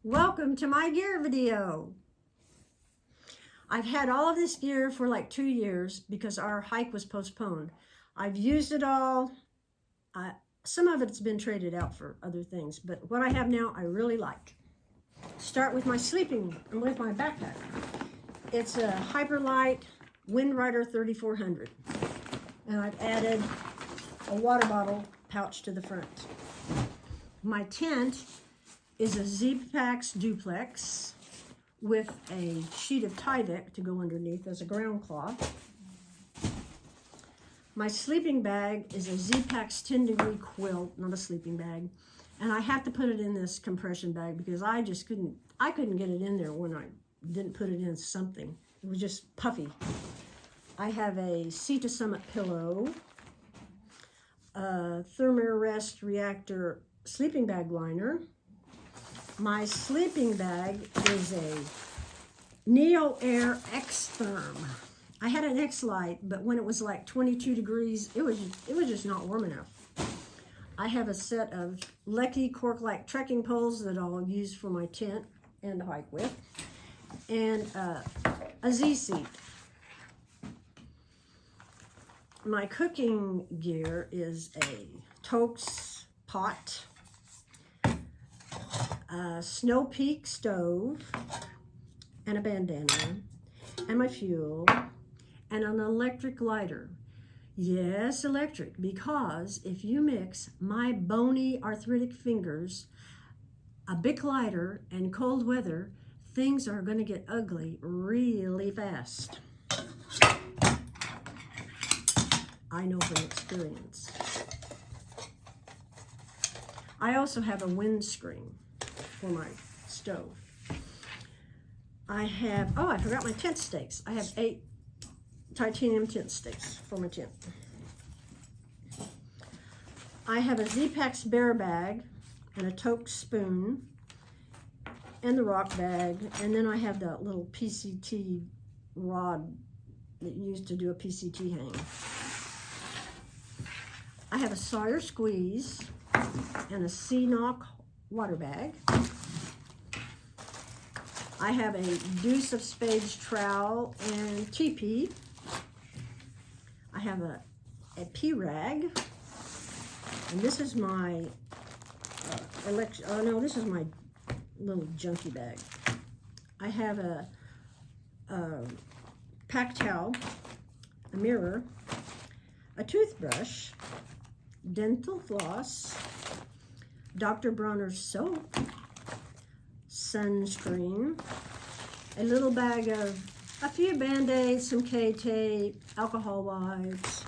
Welcome to my gear video. I've had all of this gear for like 2 years because our hike was postponed. I've used it all. Some of it's been traded out for other things, but what I have now I really like. Start with my with my backpack. It's a Hyperlite Windrider 3400, and I've added a water bottle pouch to the front. My tent is a Z-Pax duplex with a sheet of Tyvek to go underneath as a ground cloth. My sleeping bag is a Z-Pax 10-degree quilt, not a sleeping bag. And I have to put it in this compression bag because I couldn't get it in there when I didn't put it in something. It was just puffy. I have a Sea to Summit pillow, a Thermarest Reactor sleeping bag liner. My sleeping bag is a NeoAir X-Therm. I had an X-Lite, but when it was like 22 degrees, it was just not warm enough. I have a set of Lecky cork-like trekking poles that I'll use for my tent and to hike with, and a Z-seat. My cooking gear is a Toaks pot, a Snow Peak stove, and a bandana, and my fuel, and an electric lighter. Yes, electric, because if you mix my bony arthritic fingers, a Bic lighter, and cold weather, things are going to get ugly really fast. I know from experience. I also have a windscreen for my stove. I forgot my tent stakes. I have 8 titanium tent stakes for my tent. I have a Z-Pax bear bag and a Toaks spoon and the rock bag, and then I have that little PCT rod that you used to do a PCT hang. I have a Sawyer squeeze and a Sea-Knock water bag. I have a Deuce of Spades trowel and teepee. I have a P-rag, and this is my this is my little junkie bag. I have a pack towel, a mirror, a toothbrush, dental floss, Dr. Bronner's soap, sunscreen, a little bag of a few Band-Aids, some K-tape, alcohol wipes.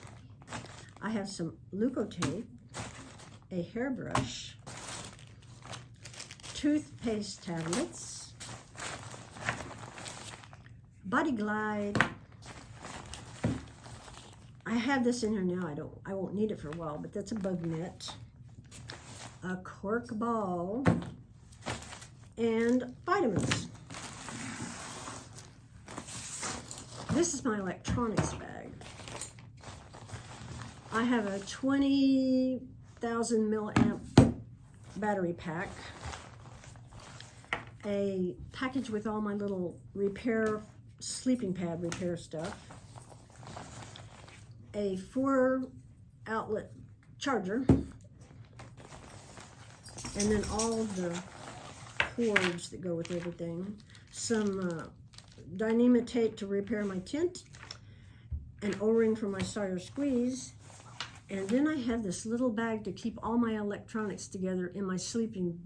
I have some Leukotape, a hairbrush, toothpaste tablets, Body Glide. I have this in here now. I won't need it for a while, but that's a bug net, a cork ball, and vitamins. This is my electronics bag. I have a 20,000 milliamp battery pack, a package with all my little sleeping pad repair stuff, a 4-outlet charger, and then all of the cords that go with everything, some Dyneema tape to repair my tent, an O-ring for my Sawyer squeeze, and then I have this little bag to keep all my electronics together in my sleeping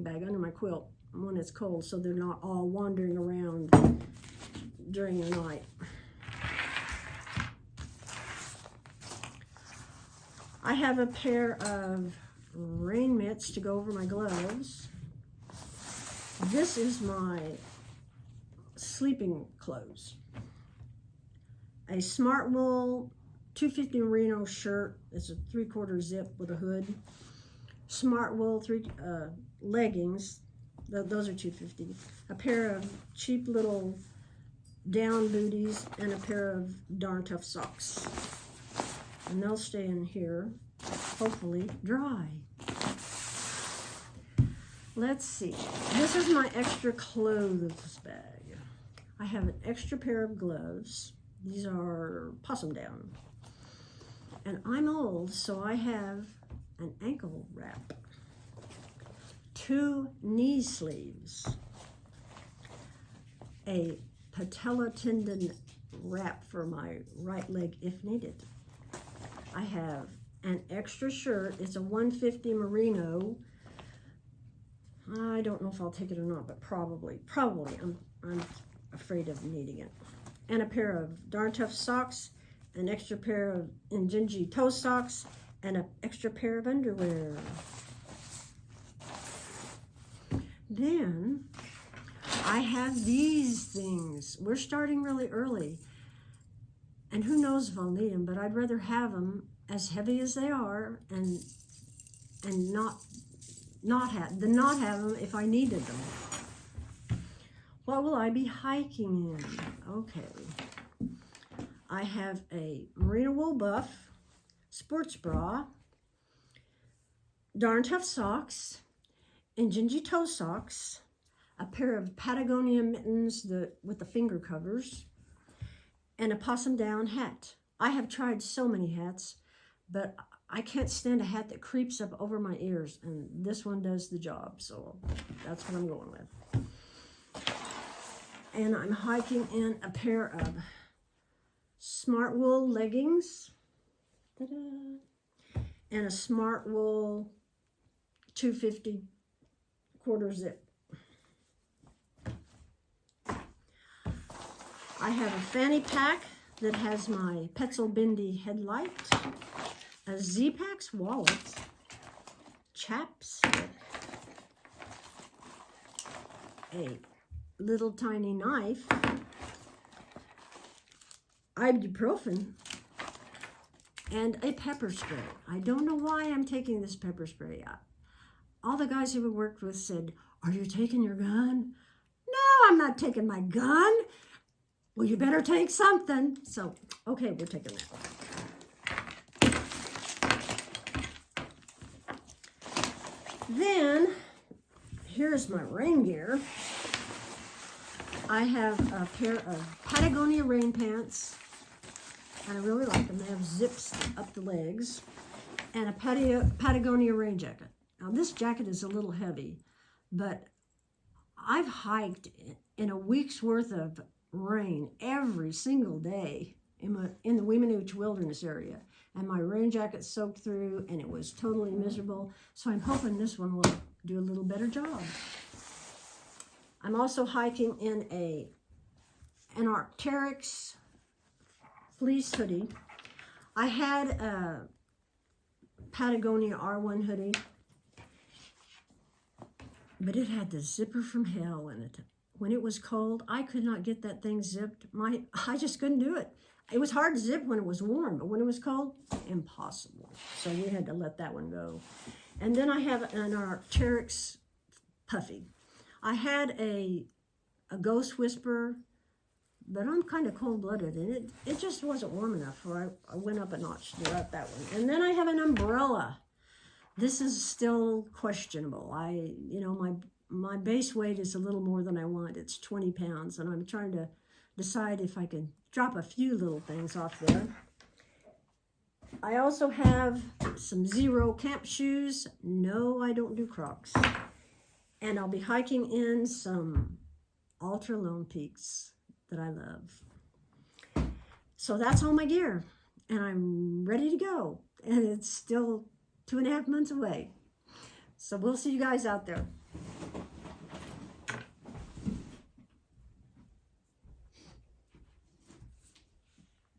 bag under my quilt when it's cold, so they're not all wandering around during the night. I have a pair of rain mitts to go over my gloves. This is my sleeping clothes. A Smart Wool 250 merino shirt. It's a 3/4 zip with a hood. Smart Wool leggings. Those are $2.50. A pair of cheap little down booties and a pair of Darn Tough socks. And they'll stay in here, hopefully dry. Let's see. This is my extra clothes bag. I have an extra pair of gloves. These are possum down. And I'm old, so I have an ankle wrap, 2 knee sleeves, a patella tendon wrap for my right leg if needed. I have an extra shirt. It's a 150 merino. I don't know if I'll take it or not, but probably. I'm afraid of needing it. And a pair of Darn Tough socks, an extra pair of Injinji toe socks, and an extra pair of underwear. Then I have these things. We're starting really early, and who knows if I'll need them, but I'd rather have them as heavy as they are and not have them if I needed them. What will I be hiking in? Okay. I have a merino wool buff, sports bra, Darn Tough socks, Injinji toe socks, a pair of Patagonia mittens with the finger covers, and a possum down hat. I have tried so many hats, but I can't stand a hat that creeps up over my ears, and this one does the job, so that's what I'm going with. And I'm hiking in a pair of Smart Wool leggings, and a Smart Wool 250 quarter zip. I have a fanny pack that has my Petzl Bindi headlight, a Z-Packs wallet, chapstick, a little tiny knife, ibuprofen, and a pepper spray. I don't know why I'm taking this pepper spray. All the guys who we worked with said, "Are you taking your gun?" No, I'm not taking my gun. Well, you better take something. So, okay, we're taking that. Then, here's my rain gear. I have a pair of Patagonia rain pants. I really like them. They have zips up the legs. And a Patagonia rain jacket. Now, this jacket is a little heavy, but I've hiked in a week's worth of rain every single day in the Weminuche Wilderness area, and my rain jacket soaked through, and it was totally miserable. So I'm hoping this one will do a little better job. I'm also hiking in an Arc'teryx fleece hoodie. I had a Patagonia R1 hoodie, but it had the zipper from hell in it. When it was cold, I could not get that thing zipped. I just couldn't do it. It was hard to zip when it was warm, but when it was cold, impossible. So we had to let that one go. And then I have an Arc'teryx puffy. I had a Ghost Whisperer, but I'm kind of cold-blooded, and it just wasn't warm enough, so I went up a notch to let that one. And then I have an umbrella. This is still questionable. My base weight is a little more than I want. It's 20 pounds, and I'm trying to decide if I can drop a few little things off there. I also have some Zero camp shoes. No, I don't do Crocs. And I'll be hiking in some Ultra Lone Peaks that I love. So that's all my gear, and I'm ready to go. And it's still 2.5 months away. So we'll see you guys out there.